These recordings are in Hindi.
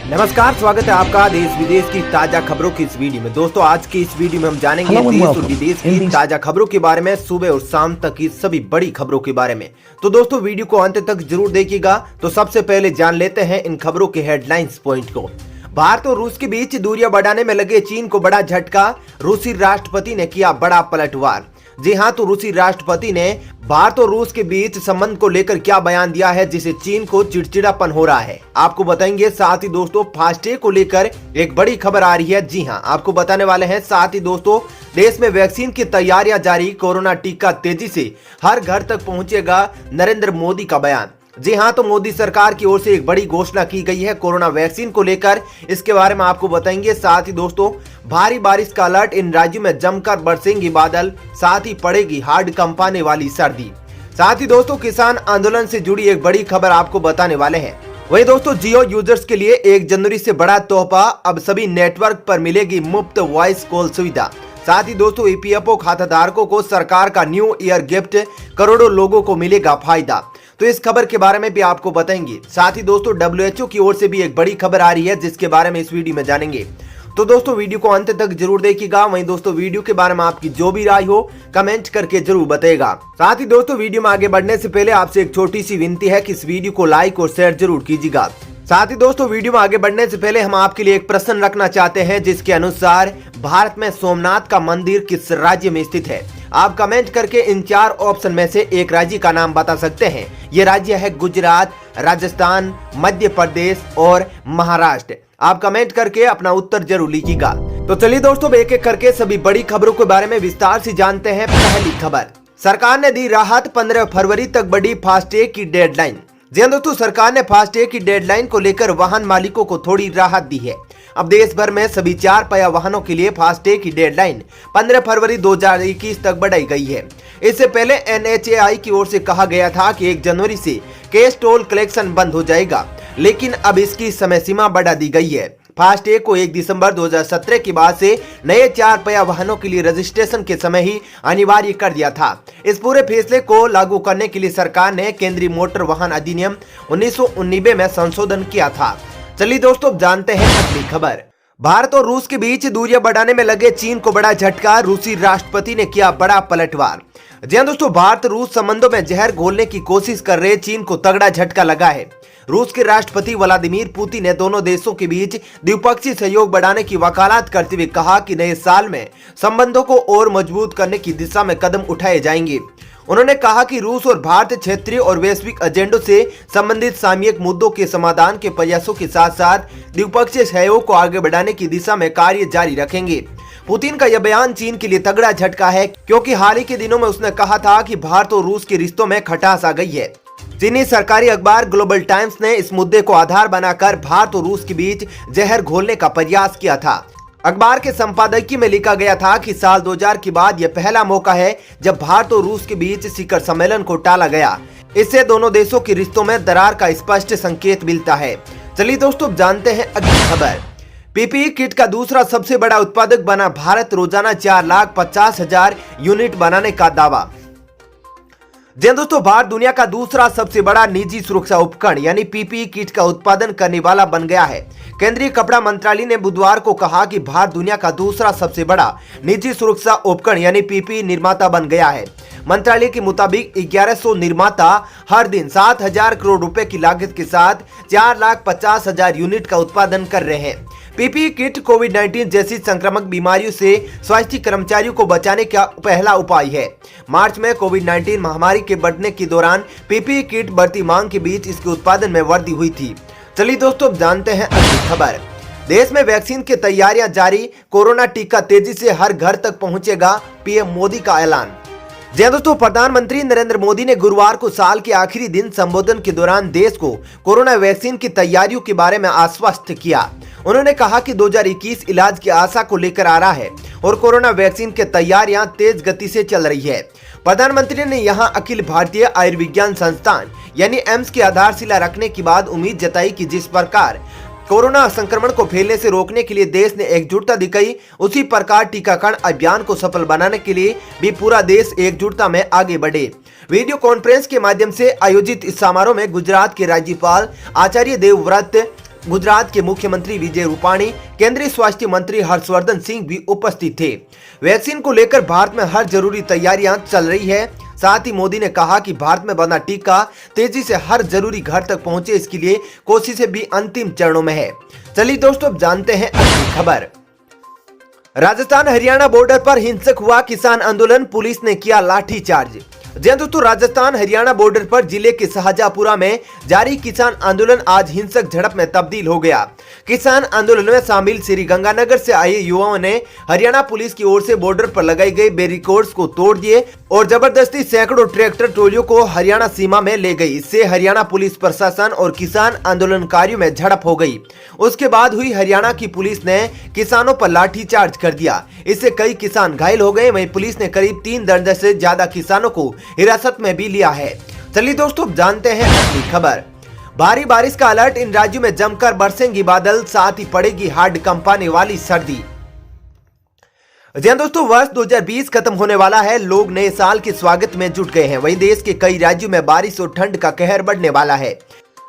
नमस्कार, स्वागत है आपका देश विदेश की ताजा खबरों की इस वीडियो में। दोस्तों, आज की इस वीडियो में हम जानेंगे देश और विदेश की ताजा खबरों के बारे में, सुबह और शाम तक की सभी बड़ी खबरों के बारे में। तो दोस्तों, वीडियो को अंत तक जरूर देखिएगा। तो सबसे पहले जान लेते हैं इन खबरों के हेडलाइंस पॉइंट को। भारत और रूस के बीच दूरियां बढ़ाने में लगे चीन को बड़ा झटका, रूसी राष्ट्रपति ने किया बड़ा पलटवार। जी हां, तो रूसी राष्ट्रपति ने भारत और रूस के बीच संबंध को लेकर क्या बयान दिया है जिसे चीन को चिड़चिड़ापन हो रहा है, आपको बताएंगे। साथ ही दोस्तों, फास्टैग को लेकर एक बड़ी खबर आ रही है। जी हां, आपको बताने वाले हैं। साथ ही दोस्तों, देश में वैक्सीन की तैयारियां जारी, कोरोना टीका तेजी से हर घर तक पहुंचेगा, नरेंद्र मोदी का बयान। जी हां, तो मोदी सरकार की ओर से एक बड़ी घोषणा की गई है कोरोना वैक्सीन को लेकर, इसके बारे में आपको बताएंगे। साथ ही दोस्तों, भारी बारिश का अलर्ट, इन राज्यों में जमकर बरसेंगे बादल, साथ ही पड़ेगी हार्ड कंपाने वाली सर्दी। साथ ही दोस्तों, किसान आंदोलन से जुड़ी एक बड़ी खबर आपको बताने वाले हैं। वही दोस्तों, जियो यूजर्स के लिए 1 जनवरी से बड़ा तोहफा, अब सभी नेटवर्क पर मिलेगी मुफ्त वॉइस कॉल सुविधा। साथ ही दोस्तों, ईपीएफओ खाता धारकों को सरकार का न्यू ईयर गिफ्ट, करोड़ों लोगों को मिलेगा फायदा। तो इस खबर के बारे में भी आपको बताएंगे। साथ ही दोस्तों, WHO की ओर से भी एक बड़ी खबर आ रही है जिसके बारे में इस वीडियो में जानेंगे। तो दोस्तों, वीडियो को अंत तक जरूर देखिएगा। वहीं दोस्तों, वीडियो के बारे में आपकी जो भी राय हो कमेंट करके जरूर बताइएगा। साथ ही दोस्तों, वीडियो में आगे बढ़ने से पहले आपसे एक छोटी सी विनती है कि इस वीडियो को लाइक और शेयर जरूर कीजिएगा। साथ ही दोस्तों, वीडियो में आगे बढ़ने से पहले हम आपके लिए एक प्रश्न रखना चाहते हैं जिसके अनुसार भारत में सोमनाथ का मंदिर किस राज्य में स्थित है। आप कमेंट करके इन 4 ऑप्शन में से एक राज्य का नाम बता सकते हैं। ये राज्य है गुजरात, राजस्थान, मध्य प्रदेश और महाराष्ट्र। आप कमेंट करके अपना उत्तर जरूर लिखिएगा। तो चलिए दोस्तों, एक एक करके सभी बड़ी खबरों के बारे में विस्तार से जानते हैं। पहली खबर, सरकार ने दी राहत, 15 फरवरी तक बढ़ी फास्टैग की डेडलाइन। जी हां दोस्तों, सरकार ने फास्टैग की डेडलाइन को लेकर वाहन मालिकों को थोड़ी राहत दी है। अब देश भर में सभी 4 पहिया वाहनों के लिए फास्टैग की डेडलाइन 15 फरवरी 2021 तक बढ़ाई गई है। इससे पहले NHAI की ओर से कहा गया था कि 1 जनवरी से कैश टोल कलेक्शन बंद हो जाएगा, लेकिन अब इसकी समय सीमा बढ़ा दी गई है। फास्टैग को 1 दिसंबर 2017 के बाद से नए 4 पहिया वाहनों के लिए रजिस्ट्रेशन के समय ही अनिवार्य कर दिया था। इस पूरे फैसले को लागू करने के लिए सरकार ने केंद्रीय मोटर वाहन अधिनियम 1989 में संशोधन किया था। चलिए दोस्तों, जानते हैं अगली खबर। भारत और रूस के बीच दूरियां बढ़ाने में लगे चीन को बड़ा झटका, रूसी राष्ट्रपति ने किया बड़ा पलटवार। जी हां दोस्तों, भारत रूस संबंधों में जहर घोलने की कोशिश कर रहे चीन को तगड़ा झटका लगा है। रूस के राष्ट्रपति व्लादिमीर पुतिन ने दोनों देशों के बीच द्विपक्षीय सहयोग बढ़ाने की वकालत करते हुए कहा कि नए साल में संबंधों को और मजबूत करने की दिशा में कदम उठाए जाएंगे। उन्होंने कहा कि रूस और भारत क्षेत्रीय और वैश्विक एजेंडों से संबंधित सामयिक मुद्दों के समाधान के प्रयासों के साथ साथ द्विपक्षीय सहयोग को आगे बढ़ाने की दिशा में कार्य जारी रखेंगे। पुतिन का यह बयान चीन के लिए तगड़ा झटका है, क्योंकि हाल ही के दिनों में उसने कहा था कि भारत और रूस के रिश्तों में खटास आ गई है। चीनी सरकारी अखबार ग्लोबल टाइम्स ने इस मुद्दे को आधार बनाकर भारत और रूस के बीच जहर घोलने का प्रयास किया था। अखबार के संपादकीय में लिखा गया था कि साल 2000 के बाद यह पहला मौका है जब भारत और रूस के बीच शिखर सम्मेलन को टाला गया। इससे दोनों देशों के रिश्तों में दरार का स्पष्ट संकेत मिलता है। चलिए दोस्तों, जानते हैं अगली खबर। PPE किट का दूसरा सबसे बड़ा उत्पादक बना भारत, रोजाना 4,50,000 यूनिट बनाने का दावा। जी दोस्तों, भारत दुनिया का दूसरा सबसे बड़ा निजी सुरक्षा उपकरण यानी PPE किट का उत्पादन करने वाला बन गया है। केंद्रीय कपड़ा मंत्रालय ने बुधवार को कहा कि भारत दुनिया का दूसरा सबसे बड़ा निजी सुरक्षा उपकरण यानी PPE निर्माता बन गया है। मंत्रालय के मुताबिक 1100 निर्माता हर दिन 7,000 करोड़ रुपए की लागत के साथ 4,50,000 यूनिट का उत्पादन कर रहे हैं। PPE किट कोविड-19 जैसी संक्रामक बीमारियों से स्वास्थ्य कर्मचारियों को बचाने का पहला उपाय है। मार्च में कोविड-19 महामारी के बढ़ने के दौरान PPE किट बढ़ती मांग के बीच इसके उत्पादन में वृद्धि हुई थी। चलिए दोस्तों, जानते हैं अगली खबर। देश में वैक्सीन की तैयारियां जारी, कोरोना टीका तेजी से हर घर तक पहुंचेगा, PM मोदी का ऐलान। जी हां दोस्तों, प्रधानमंत्री नरेंद्र मोदी ने गुरुवार को साल के आखिरी दिन संबोधन के दौरान देश को कोरोना वैक्सीन की तैयारियों के बारे में आश्वस्त किया। उन्होंने कहा कि 2021 इलाज की आशा को लेकर आ रहा है और कोरोना वैक्सीन की तैयारियां तेज गति से चल रही है। प्रधानमंत्री ने यहां अखिल भारतीय आयुर्विज्ञान संस्थान यानी एम्स की आधारशिला रखने के बाद उम्मीद जताई कि जिस प्रकार कोरोना संक्रमण को फैलने से रोकने के लिए देश ने एकजुटता दिखाई, उसी प्रकार टीकाकरण अभियान को सफल बनाने के लिए भी पूरा देश एकजुटता में आगे बढ़े। वीडियो कॉन्फ्रेंस के माध्यम से आयोजित इस समारोह में गुजरात के राज्यपाल आचार्य देवव्रत, गुजरात के मुख्यमंत्री विजय रूपाणी, केंद्रीय स्वास्थ्य मंत्री हर्षवर्धन सिंह भी उपस्थित थे। वैक्सीन को लेकर भारत में हर जरूरी तैयारियां चल रही है। साथ ही मोदी ने कहा कि भारत में बना टीका तेजी से हर जरूरी घर तक पहुंचे, इसके लिए कोशिशें भी अंतिम चरणों में है। चलिए दोस्तों, अब जानते हैं अगली खबर। राजस्थान हरियाणा बॉर्डर पर हिंसक हुआ किसान आंदोलन, पुलिस ने किया लाठीचार्ज। जी दोस्तों, राजस्थान हरियाणा बॉर्डर पर जिले के शाहजहांपुरा में जारी किसान आंदोलन आज हिंसक झड़प में तब्दील हो गया। किसान आंदोलन में शामिल श्री गंगानगर से आए युवाओं ने हरियाणा पुलिस की ओर से बॉर्डर पर लगाई गई बैरिकेड्स को तोड़ दिए और जबरदस्ती सैकड़ों ट्रैक्टर ट्रॉलियों को हरियाणा सीमा में ले गई। इससे हरियाणा पुलिस प्रशासन और किसान आंदोलनकारियों में झड़प हो गई। उसके बाद हुई हरियाणा की पुलिस ने किसानों पर लाठीचार्ज कर दिया। इससे कई किसान घायल हो गए। वहीं पुलिस ने करीब 3 दर्जन से ज्यादा किसानों को हिरासत में भी लिया है। चलिए दोस्तों, जानते हैं अगली खबर। भारी बारिश का अलर्ट, इन राज्यों में जमकर बरसेंगी बादल, साथ ही पड़ेगी हार्ड कंपाने वाली सर्दी। जी दोस्तों, वर्ष 2020 खत्म होने वाला है। लोग नए साल के स्वागत में जुट गए हैं। वहीं देश के कई राज्यों में बारिश और ठंड का कहर बढ़ने वाला है।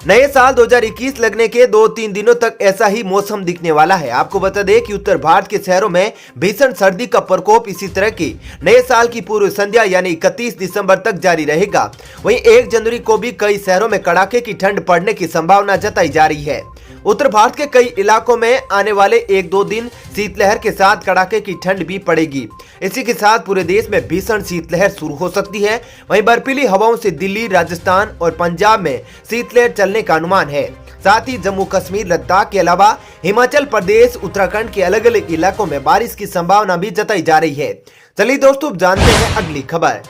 नए साल 2021 लगने के 2-3 दिनों तक ऐसा ही मौसम दिखने वाला है। आपको बता दें कि उत्तर भारत के शहरों में भीषण सर्दी का प्रकोप इसी तरह की नए साल की पूर्व संध्या यानी 31 दिसंबर तक जारी रहेगा। वहीं 1 जनवरी को भी कई शहरों में कड़ाके की ठंड पड़ने की संभावना जताई जा रही है। उत्तर भारत के कई इलाकों में आने वाले 1-2 दिन शीतलहर के साथ कड़ाके की ठंड भी पड़ेगी। इसी के साथ पूरे देश में भीषण शीतलहर शुरू हो सकती है। वहीं बर्फीली हवाओं से दिल्ली, राजस्थान और पंजाब में शीतलहर चलने का अनुमान है। साथ ही जम्मू कश्मीर, लद्दाख के अलावा हिमाचल प्रदेश, उत्तराखंड के अलग अलग इलाकों में बारिश की संभावना भी जताई जा रही है। चलिए दोस्तों, जानते हैं अगली खबर।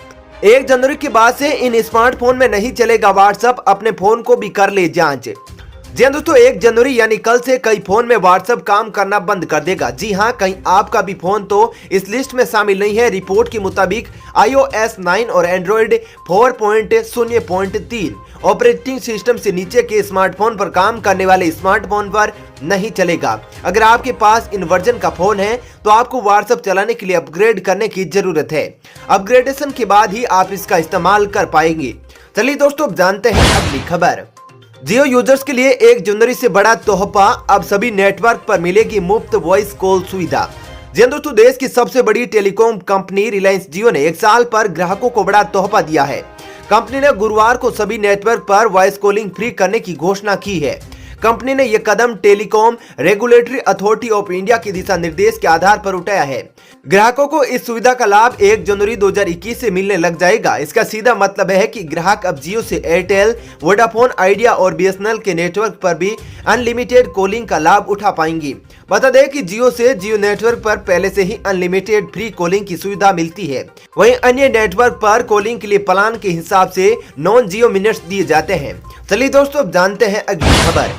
1 जनवरी के बाद से इन स्मार्टफोन में नहीं चलेगा व्हाट्सएप, अपने फोन को भी कर ले जांच। जी हाँ दोस्तों, 1 जनवरी यानी कल से कई फोन में व्हाट्सएप काम करना बंद कर देगा। जी हाँ, कहीं आपका भी फोन तो इस लिस्ट में शामिल नहीं है। रिपोर्ट के मुताबिक iOS 9 और Android 4.0.3 ऑपरेटिंग सिस्टम से नीचे के स्मार्टफोन पर काम करने वाले स्मार्टफोन पर नहीं चलेगा। अगर आपके पास इन वर्जन का फोन है तो आपको व्हाट्सएप चलाने के लिए अपग्रेड करने की जरूरत है। अपग्रेडेशन के बाद ही आप इसका इस्तेमाल कर पाएंगे। चलिए दोस्तों, अब जानते हैं अगली खबर। जियो यूजर्स के लिए 1 जनवरी से बड़ा तोहफा, अब सभी नेटवर्क पर मिलेगी मुफ्त वॉइस कॉल सुविधा। जी दोस्तों, देश की सबसे बड़ी टेलीकॉम कंपनी रिलायंस जियो ने 1 साल पर ग्राहकों को बड़ा तोहफा दिया है। कंपनी ने गुरुवार को सभी नेटवर्क पर वॉइस कॉलिंग फ्री करने की घोषणा की है। कंपनी ने यह कदम telecom regulatory authority of India के दिशा निर्देश के आधार पर उठाया है। ग्राहकों को इस सुविधा का लाभ 1 जनवरी 2021 से मिलने लग जाएगा। इसका सीधा मतलब है कि ग्राहक अब जियो से एयरटेल, वोडाफोन आइडिया और बीएसएनएल के नेटवर्क पर भी अनलिमिटेड कॉलिंग का लाभ उठा पाएंगे। बता दें कि जियो से जियो नेटवर्क पर पहले से ही अनलिमिटेड फ्री कॉलिंग की सुविधा मिलती है। वहीं अन्य नेटवर्क पर कॉलिंग के लिए प्लान के हिसाब से नॉन जियो मिनट्स दिए जाते हैं। चलिए दोस्तों, अब जानते हैं अगली खबर।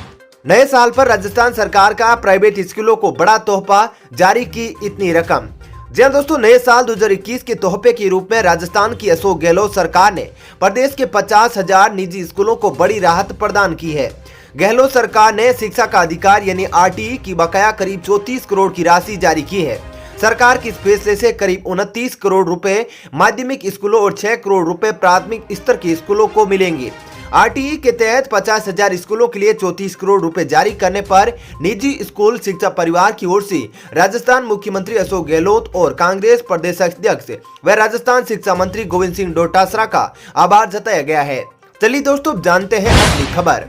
नए साल पर राजस्थान सरकार का प्राइवेट स्कूलों को बड़ा तोहफा, जारी की इतनी रकम। जी दोस्तों, नए साल 2021 के तोहफे के रूप में राजस्थान की अशोक गहलोत सरकार ने प्रदेश के 50,000 निजी स्कूलों को बड़ी राहत प्रदान की है। गहलोत सरकार ने शिक्षा का अधिकार यानी आरटीई की बकाया करीब 34 करोड़ की राशि जारी की है। सरकार के इस फैसले से करीब 29 करोड़ रुपए माध्यमिक स्कूलों और 6 करोड़ रुपए प्राथमिक स्तर के स्कूलों को मिलेंगे। आरटीई के तहत 50,000 स्कूलों के लिए 34 करोड़ रुपए जारी करने पर निजी स्कूल शिक्षा परिवार की ओर से राजस्थान मुख्यमंत्री अशोक गहलोत और कांग्रेस प्रदेश अध्यक्ष व राजस्थान शिक्षा मंत्री गोविंद सिंह डोटासरा का आभार जताया गया है। चलिए दोस्तों, जानते हैं अगली खबर।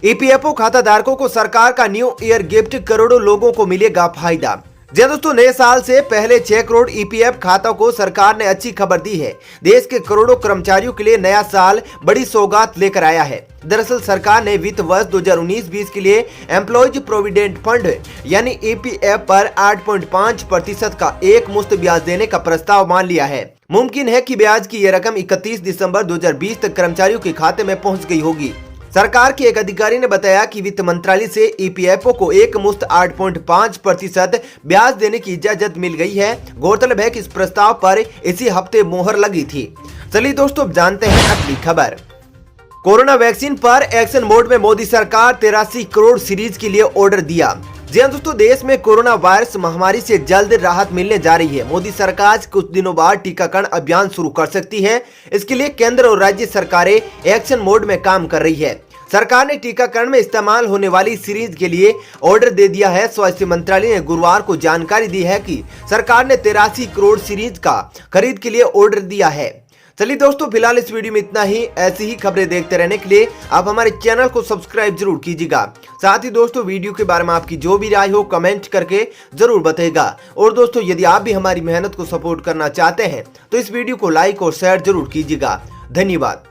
ईपीएफओ खाता धारकों को सरकार का न्यू ईयर गिफ्ट, करोड़ों लोगों को मिलेगा फायदा। जी दोस्तों, नए साल से पहले 6 करोड़ ईपीएफ खातों को सरकार ने अच्छी खबर दी है। देश के करोड़ों कर्मचारियों के लिए नया साल बड़ी सौगात लेकर आया है। दरअसल सरकार ने वित्त वर्ष 2019-20 के लिए एम्प्लॉयज प्रोविडेंट फंड यानी ईपीएफ पर 8.5% का एक मुश्त ब्याज देने का प्रस्ताव मान लिया है। मुमकिन है कि ब्याज की यह रकम 31 दिसंबर 2020 तक कर्मचारियों के खाते में पहुंच गई होगी। सरकार के एक अधिकारी ने बताया कि वित्त मंत्रालय से ईपीएफओ को एक मुश्त 8.5% ब्याज देने की इजाजत मिल गई है। गौरतलब है कि इस प्रस्ताव पर इसी हफ्ते मोहर लगी थी। चलिए दोस्तों, जानते हैं अगली खबर। कोरोना वैक्सीन पर एक्शन मोड में मोदी सरकार 83 करोड़ सीरीज के लिए ऑर्डर दिया। जी हाँ दोस्तों, देश में कोरोना वायरस महामारी से जल्द राहत मिलने जा रही है। मोदी सरकार कुछ दिनों बाद टीकाकरण अभियान शुरू कर सकती है। इसके लिए केंद्र और राज्य सरकारें एक्शन मोड में काम कर रही है। सरकार ने टीकाकरण में इस्तेमाल होने वाली सीरीज के लिए ऑर्डर दे दिया है। स्वास्थ्य मंत्रालय ने गुरुवार को जानकारी दी है कि सरकार ने 83 करोड़ सीरीज का खरीद के लिए ऑर्डर दिया है। चलिए दोस्तों, फिलहाल इस वीडियो में इतना ही। ऐसी ही खबरें देखते रहने के लिए आप हमारे चैनल को सब्सक्राइब जरूर कीजिएगा। साथ ही दोस्तों, वीडियो के बारे में आपकी जो भी राय हो कमेंट करके जरूर बताइएगा। और दोस्तों, यदि आप भी हमारी मेहनत को सपोर्ट करना चाहते हैं तो इस वीडियो को लाइक और शेयर जरूर कीजिएगा। धन्यवाद।